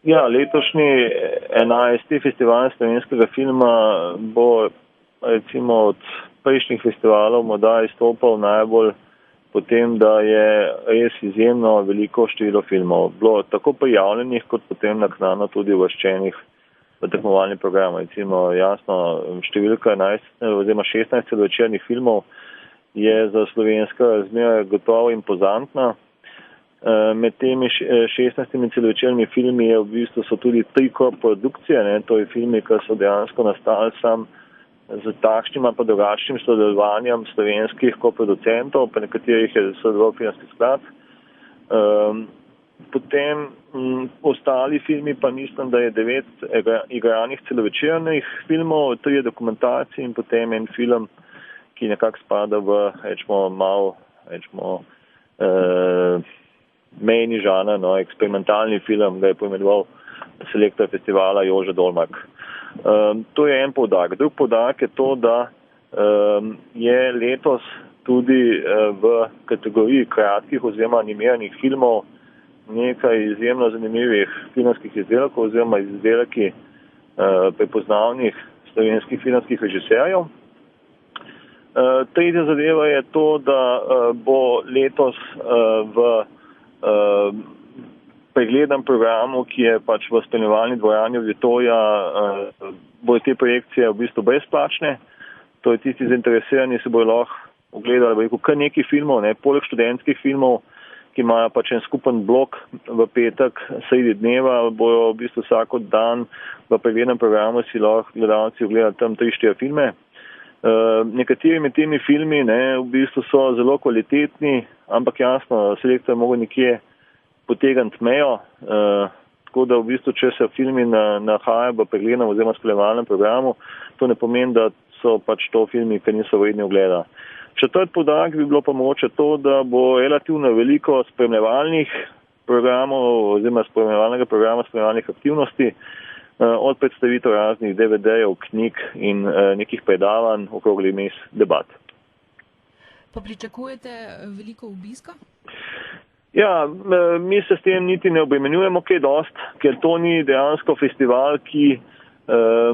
Ja, letošnji 11. festival slovenskega filma bo recimo od prejšnjih festivalov morda izstopal najbolj po tem, da je res izjemno veliko število filmov. Bilo tako prijavljenih, kot potem naknadno tudi uvrščenih v tekmovalni program. Recimo jasno, številka 16 celovečernih filmov je za slovenska razmera gotovo impozantna. Med temi 16 celovečernimi filmi je v bistvu so tudi 3 koprodukcije, to je filmi, ki so dejansko nastali sam z takšnim pa drugačnim sodelovanjem slovenskih koproducentov, pa nekaterih je sodeloval Filmski sklad. Potem ostali filmi pa mislim, da je 9 igranih celovečernih filmov, 3 dokumentarci in potem en film, ki nekako spada v, mejni žanr, eksperimentalni film, ga je poimenoval selektor festivala Jože Dolmak. To je en poudarek. Drug poudarek je to, da je letos tudi v kategoriji kratkih oziroma animiranih filmov nekaj izjemno zanimivih filmskih izdelkov oziroma izdelki prepoznavnih slovenskih filmskih režiserjev. Tretja zadeva je to, da bo letos v preglednem programu, ki je pač v spremljevalni dvorani Vitorija, bodo te projekcije v bistvu brezplačne. To je tisti zainteresirani, se bodo lahko ogledali kar nekaj filmov, poleg študentskih filmov, ki imajo pač en skupen blok v petek sredi dneva, bojo v bistvu vsako dan v preglednem programu si lahko gledalci ogledali tam 3-4 filme. Nekateri med temi filmi v bistvu so zelo kvalitetni, ampak jasno, selektor je mogel nekje potegniti mejo, tako da v bistvu, če se filmi nahajajo v preglednem oziroma spremljevalnem programu, to ne pomeni, da so pač to filmi, ki niso vredni ogleda. Četrti poudarek bi bilo pa mogoče to, da bo relativno veliko spremljevalnih programov oziroma spremljevalnega programa spremljevalnih aktivnosti, od predstavitev raznih DVD-jev, knjig in nekih predavanj, okroglih miz, debat. Pa pričakujete veliko obiska? Ja, mi se s tem niti ne obremenjujemo kaj dost, ker to ni dejansko festival, ki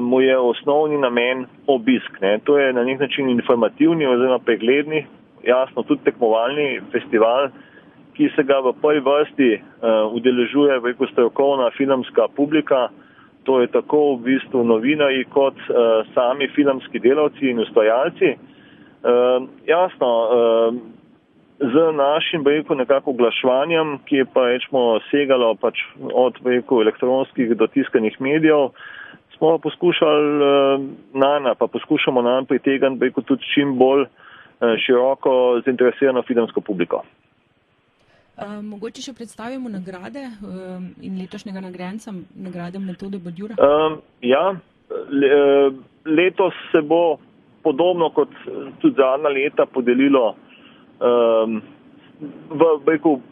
mu je osnovni namen obisk. To je na nek način informativni oziroma pregledni, jasno tudi tekmovalni festival, ki se ga v prvi vrsti udeležuje strokovna filmska publika. To je tako v bistvu novinarji kot sami filmski delavci in ustvarjalci. Jasno, z našim nekako oglaševanjem, ki je pa segalo pač od elektronskih do tiskanih medijev, smo poskušali poskušamo pritegniti tudi čim bolj široko zainteresirano filmsko publiko. Mogoče še predstavimo nagrade in letošnjega nagrajenca, nagrade Metode Badjura? Letos se bo podobno kot tudi zadnja leta podelilo,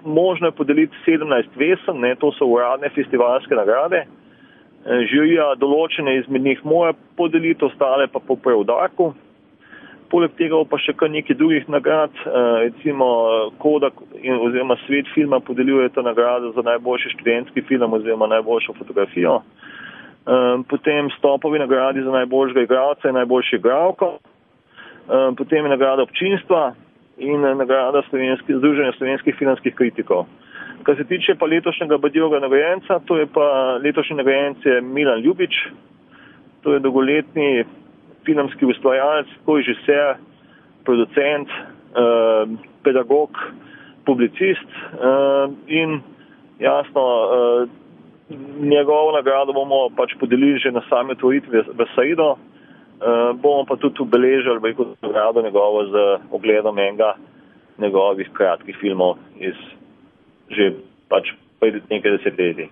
možno je podeliti 17 vesen, to so uradne festivalske nagrade. Žirija določene izmed njih mora podeliti, ostale pa po preudarku. Poleg tega pa še kar nekaj drugih nagrad, recimo Kodak oziroma Svet filma podeljujeta nagrado za najboljši študentski film oziroma najboljšo fotografijo. Potem Stopovi nagradi za najboljšega igralca in najboljšo igralko. Potem je nagrada občinstva in nagrada Združenja slovenskih filmskih kritikov. Kar se tiče pa letošnjega Badjurovega nagrajenca, to je pa letošnji nagrajenec je Milan Ljubič. To je dolgoletni filmski ustvarjalec, režiser, producent, pedagog, publicist in jasno, njegovo nagrado bomo pač podelili že na sami otvoritvi v sredo. Bomo pa tudi obeležili nagrado njegovo z ogledom enega njegovih kratkih filmov iz že pač pred nekaj desetletij.